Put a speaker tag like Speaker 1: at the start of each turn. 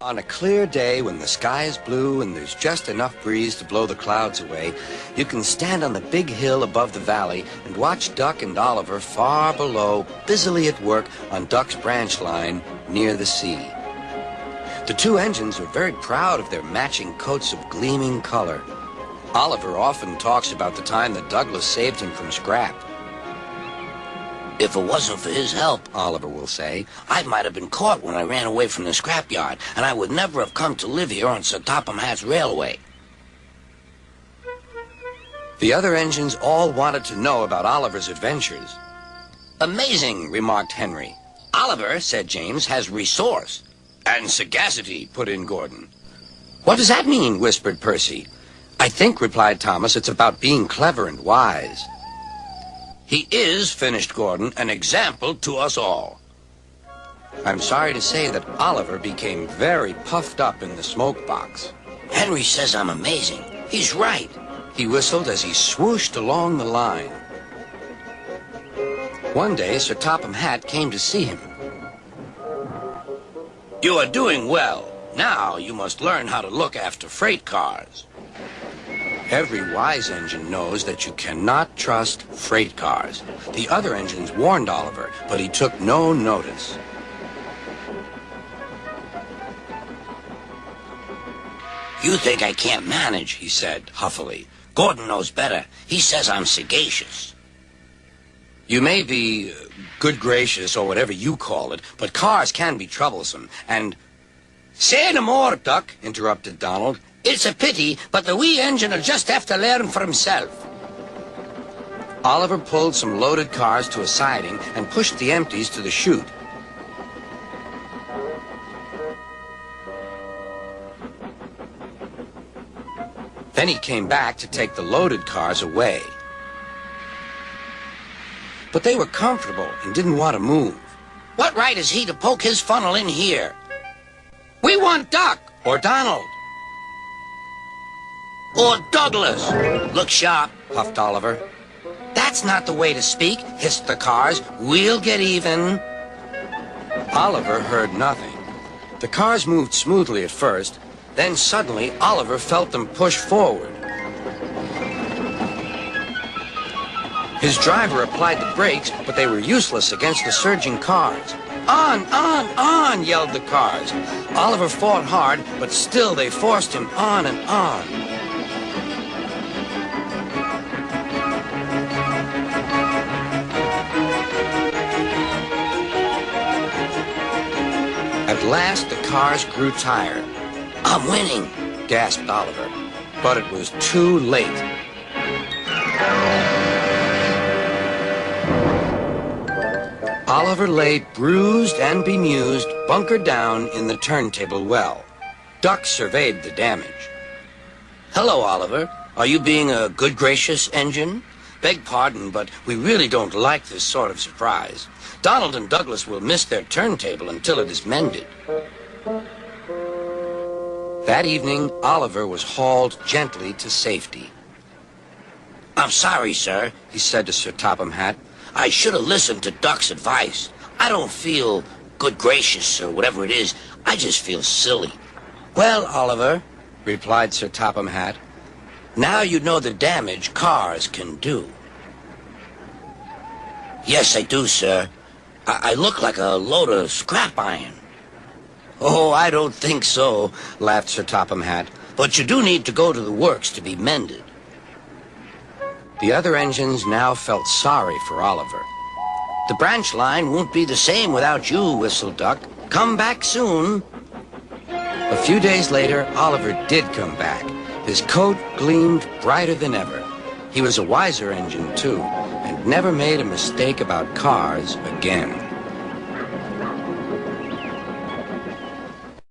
Speaker 1: On a clear day when the sky is blue and there's just enough breeze to blow the clouds away, you can stand on the big hill above the valley and watch Duck and Oliver far below, busily at work on Duck's branch line near the sea. The two engines are very proud of their matching coats of gleaming color. Oliver often talks about the time that Douglas saved him from scrap.
Speaker 2: If it wasn't for his help,
Speaker 1: Oliver will say,
Speaker 2: I might have been caught when I ran away from the scrapyard, and I would never have come to live here on Sir Topham Hatt's railway.
Speaker 1: The other engines all wanted to know about Oliver's adventures.
Speaker 2: Amazing, remarked Henry.
Speaker 1: Oliver, said James, has resource.
Speaker 2: And sagacity, put in Gordon.
Speaker 1: What does that mean? Whispered Percy. I think, replied Thomas, it's about being clever and wise.
Speaker 2: He is, finished Gordon, an example to us all.
Speaker 1: I'm sorry to say that Oliver became very puffed up in the smoke box.
Speaker 2: Henry says I'm amazing. He's right.
Speaker 1: He whistled as he swooshed along the line. One day, Sir Topham Hatt came to see him.
Speaker 2: You are doing well. Now you must learn how to look after freight cars.
Speaker 1: Every wise engine knows that you cannot trust freight cars. The other engines warned Oliver, but he took no notice.
Speaker 2: You think I can't manage, he said huffily. Gordon knows better. He says I'm sagacious.
Speaker 1: You may be good gracious or whatever you call it, but cars can be troublesome, and...
Speaker 2: Say no more, Duck,
Speaker 1: interrupted Donald.
Speaker 2: It's a pity, but the wee engine'll just have to learn for himself.
Speaker 1: Oliver pulled some loaded cars to a siding and pushed the empties to the chute. Then he came back to take the loaded cars away. But they were comfortable and didn't want to move.
Speaker 2: What right has he to poke his funnel in here? We want Duck.
Speaker 1: Or Donald.
Speaker 2: Or Douglas. Look sharp,
Speaker 1: puffed Oliver.
Speaker 2: That's not the way to speak, hissed the cars. We'll get even.
Speaker 1: Oliver heard nothing. The cars moved smoothly at first, then suddenly Oliver felt them push forward. His driver applied the brakes, but they were useless against the surging cars. On, yelled the cars. Oliver fought hard, but still they forced him on and on. At last, the cars grew tired.
Speaker 2: I'm winning,
Speaker 1: gasped Oliver. But it was too late. Oliver lay bruised and bemused, bunkered down in the turntable well. Duck surveyed the damage.
Speaker 2: Hello, Oliver. Are you being a good gracious engine?
Speaker 1: Beg pardon, but we really don't like this sort of surprise. Donald and Douglas will miss their turntable until it is mended. That evening, Oliver was hauled gently to safety.
Speaker 2: I'm sorry, sir,
Speaker 1: he said to Sir Topham Hatt.
Speaker 2: I should have listened to Duck's advice. I don't feel good gracious or whatever it is. I just feel silly.
Speaker 1: Well, Oliver, replied Sir Topham Hatt,
Speaker 2: now you know the damage cars can do. Yes, I do, sir. I look like a load of scrap iron.
Speaker 1: Oh, I don't think so, laughed Sir Topham Hatt.
Speaker 2: But you do need to go to the works to be mended.
Speaker 1: The other engines now felt sorry for Oliver.
Speaker 2: The branch line won't be the same without you, whistled Duck. Come back soon.
Speaker 1: A few days later, Oliver did come back. His coat gleamed brighter than ever. He was a wiser engine, too, and never made a mistake about cars again.